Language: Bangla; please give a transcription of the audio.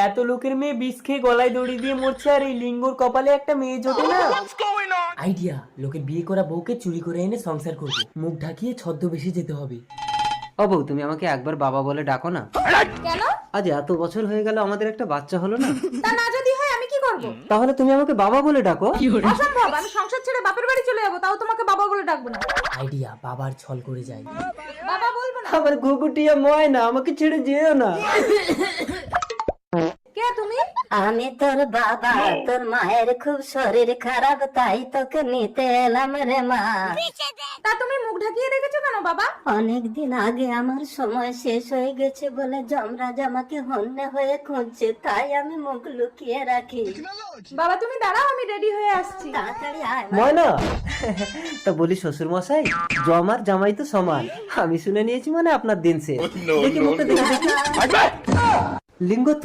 এত লোকের মেয়ে বিষ খেয়ে গলায় দড়ি দিয়ে মরছে আর এই লিঙ্গর কপালে একটা মেয়ে জোটে না। আইডিয়া, লোকের বিয়ে করা বউকে চুরি করে এনে সংসার করবো, মুখ ঢাকিয়ে ছদ্মবেশে যেতে হবে। ও বউ, তুমি আমাকে একবার বাবা বলে ডাকো না। কেন? আজ এত বছর হয়ে গেল আমাদের একটা বাচ্চা হলো না। তা না যদি হয় আমি কি করব? তাহলে তুমি আমাকে বাবা বলে ডাকো। অসম্ভব, আমি সংসার ছেড়ে বাপের বাড়ি চলে যাবো, তাও তোমাকে বাবা বলে ডাকবো না। আইডিয়া, বাবার ছল করে যাই। বাবা বলবো না। আমার ঘুঘুটিয়া ময়না, আমাকে ছেড়ে যেও না। কে তুমি? আমি তোর বাবা, তোর মায়ের খুব শরীর খারাপ, তাই তোকে নিতে এলাম রে মা। তা তুমি মুখ ঢাকিয়ে রেখেছো কেন বাবা? অনেকদিন আগে আমার সময় শেষ হয়ে গেছে বলে যমরাজ আমাকে হন্যে হয়ে খুঁজছে, তাই আমি মুখ লুকিয়ে রাখি। বাবা তুমি দাঁড়াও, আমি রেডি হয়ে আসছি। তাড়াতাড়ি আয় মা। ময়না, তা বলি শ্বশুর মশাই, জমার জামাই তো সমান, আমি শুনে নিয়েছি মানে আপনার দিন শেষ। দেখি মুখটা দেখি। লিঙ্গ তুই